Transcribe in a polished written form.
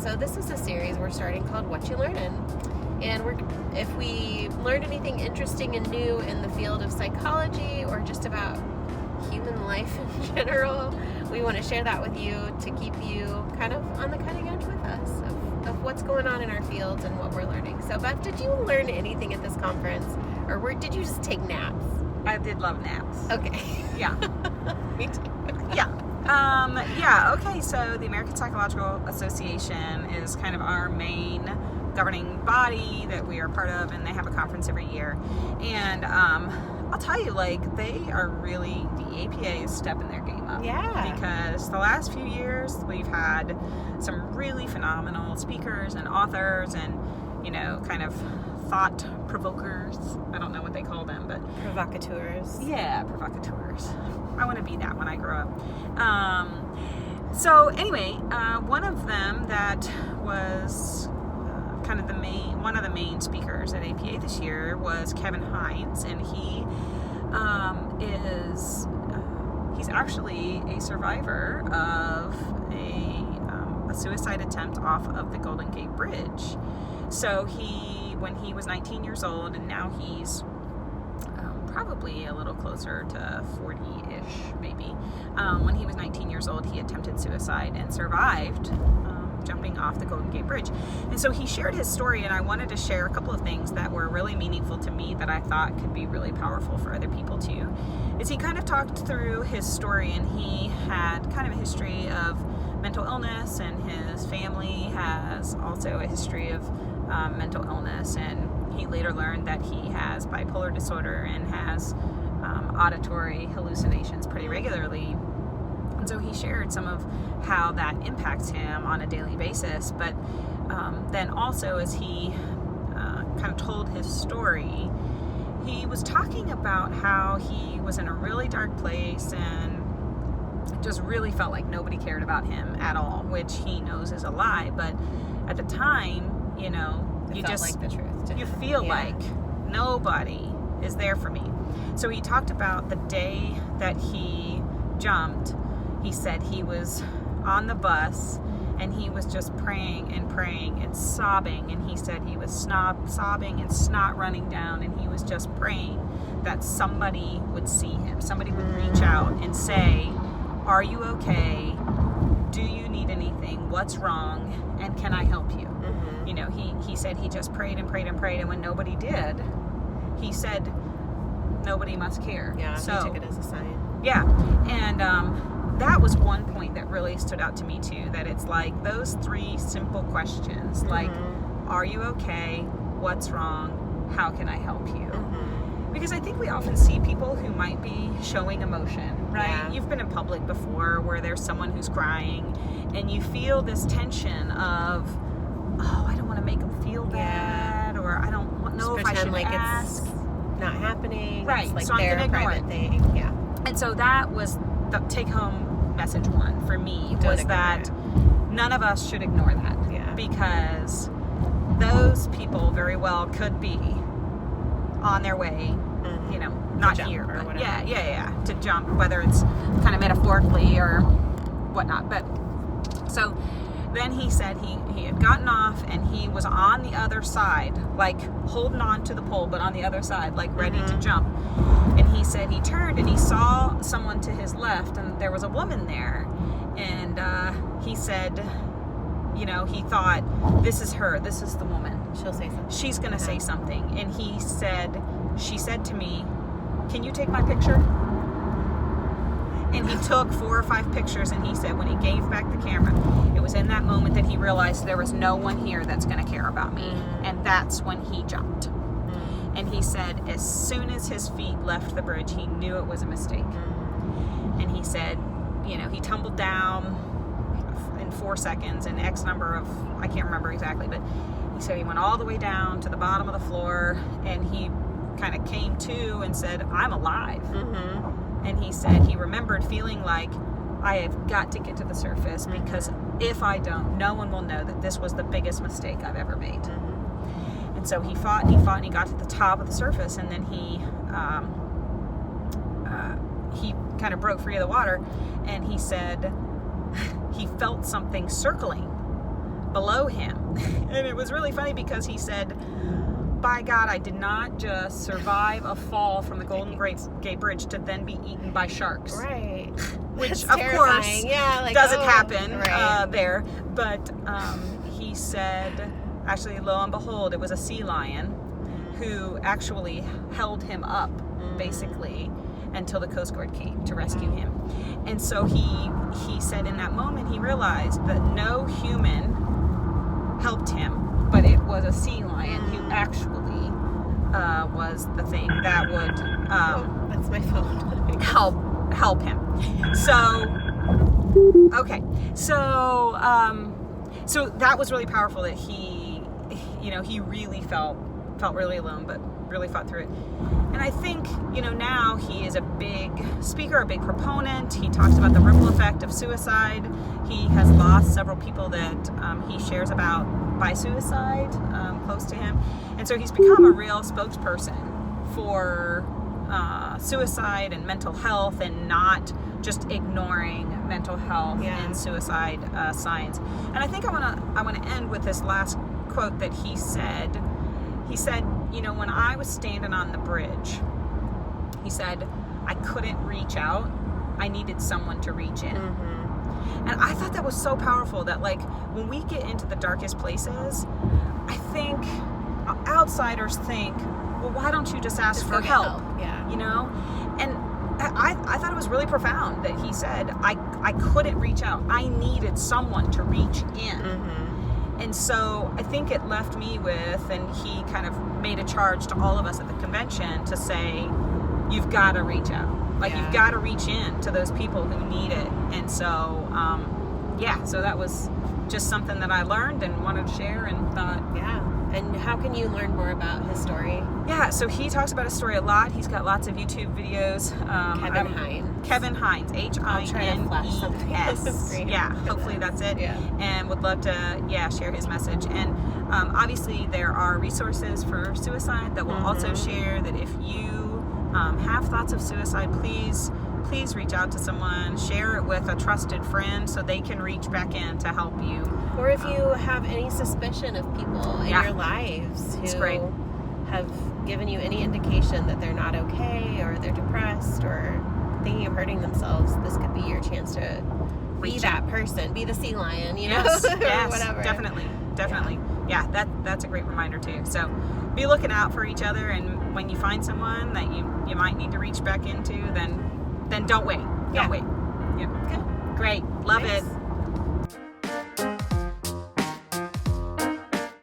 So this is a series we're starting called Whatcha, Learnin. And if we learned anything interesting and new in the field of psychology or just about human life in general, we want to share that with you to keep you kind of on the cutting edge with us of what's going on in our fields and what we're learning. So Beth, did you learn anything at this conference, or did you just take naps? I did love naps. Okay. Yeah. Me too. Yeah. Okay. So the American Psychological Association is kind of our main governing body that we are part of, and they have a conference every year. And I'll tell you, like, they are really, the APA is stepping their game up. Yeah. Because the last few years we've had some really phenomenal speakers and authors and, you know, kind of thought provokers. I don't know what they call them, but Provocateurs. yeah, provocateurs. I want to be that when I grow up. So anyway, one of them that was kind of one of the main speakers at APA this year was Kevin Hines, and he he's actually a survivor of a suicide attempt off of the Golden Gate Bridge. So when he was 19 years old, and now he's probably a little closer to 40-ish, maybe. When he was 19 years old, he attempted suicide and survived jumping off the Golden Gate Bridge. And so he shared his story, and I wanted to share a couple of things that were really meaningful to me that I thought could be really powerful for other people too. Is he kind of talked through his story, and he had kind of a history of mental illness, and his family has also a history of mental illness, and he later learned that he has bipolar disorder and has auditory hallucinations pretty regularly. And so he shared some of how that impacts him on a daily basis. But then also, as he kind of told his story, he was talking about how he was in a really dark place and just really felt like nobody cared about him at all, which he knows is a lie. But at the time, you know, It felt like the truth. you feel like nobody is there for me. So he talked about the day that he jumped. He said he was on the bus and he was just praying and sobbing, and he said he was sobbing and snot running down, and he was just praying that somebody would see him, somebody would reach out and say, "Are you okay? Do you need anything? What's wrong? And can I help you?" Mm-hmm. You know, he said he just prayed, and when nobody did, he said nobody must care. Yeah, so he took it as a sign. Yeah, and that was one point that really stood out to me too, that it's like those three simple questions, like, are you okay? What's wrong? How can I help you? Mm-hmm. Because I think we often see people who might be showing emotion, right? Yeah. You've been in public before where there's someone who's crying, and you feel this tension of, oh, I don't want to make them feel bad, or I don't know if I should like ask. It's not happening. Right, It's like so I'm their gonna ignore private it. thing. Yeah. And so that was the take-home message one for me, Don't was ignore that none of us should ignore that. Yeah. Because those people very well could be on their way, you know, not jump here, or but whatever. yeah, to jump, whether it's kind of metaphorically or whatnot. But so then he said he had gotten off, and he was on the other side, like holding on to the pole, but on the other side, like ready to jump. And he said he turned and he saw someone to his left, and there was a woman there. And he said, you know, he thought, this is her, this is the woman. She'll say something. She's going to say something. And he said, she said to me, "Can you take my picture?" And he took 4 or 5 pictures, and he said when he gave back the camera, it was in that moment that he realized there was no one here that's going to care about me. And that's when he jumped. And he said as soon as his feet left the bridge, he knew it was a mistake. And he said, you know, he tumbled down in 4 seconds and X number of, I can't remember exactly, but he said he went all the way down to the bottom of the floor, and he kind of came to and said, "I'm alive." And he said he remembered feeling like, I have got to get to the surface, because if I don't, no one will know that this was the biggest mistake I've ever made. And so he fought and he fought, and he got to the top of the surface, and then he kind of broke free of the water, and he said he felt something circling below him. And it was really funny because he said, by God, I did not just survive a fall from the Golden Gate Bridge to then be eaten by sharks. Right. Which, That's of terrifying. course, Yeah, like, doesn't oh, happen right. there. But he said, actually, lo and behold, it was a sea lion who actually held him up, basically, until the Coast Guard came to rescue him. And so he said in that moment he realized that no human helped him, but it was a sea lion who actually was the thing that would that's my phone. help him. So okay, so so that was really powerful that he really felt really alone, but really fought through it. And I think, now he is a big speaker, a big proponent. He talks about the ripple effect of suicide. He has lost several people that he shares about by suicide close to him. And so he's become a real spokesperson for suicide and mental health, and not just ignoring mental health and suicide signs. And I think I want to end with this last quote that he said. He said, when I was standing on the bridge, he said, I couldn't reach out. I needed someone to reach in. And I thought that was so powerful, that like when we get into the darkest places, I think outsiders think, well, why don't you just ask for help? Yeah. And I thought it was really profound that he said, I couldn't reach out. I needed someone to reach in. And so I think it left me with, and he kind of made a charge to all of us at the convention to say, you've got to reach out. Like, you've got to reach in to those people who need it. And so, so that was just something that I learned and wanted to share, and thought. Yeah. And how can you learn more about his story? Yeah, so he talks about his story a lot. He's got lots of YouTube videos. Kevin Hines. Kevin Hines, Hines. Yeah, hopefully that's it. Yeah. And would love to, share his message. And obviously there are resources for suicide that will also share, that if you have thoughts of suicide, please reach out to someone, share it with a trusted friend so they can reach back in to help you. Or if you have any suspicion of people in your lives who have given you any indication that they're not okay, or they're depressed, or thinking of hurting themselves, this could be your chance to be that person, be the sea lion, Yes, or whatever. Definitely. Yeah, that's a great reminder too. So be looking out for each other, and when you find someone that you might need to reach back into, then don't wait. Don't wait. Yep. Okay. Great. Love Nice. it.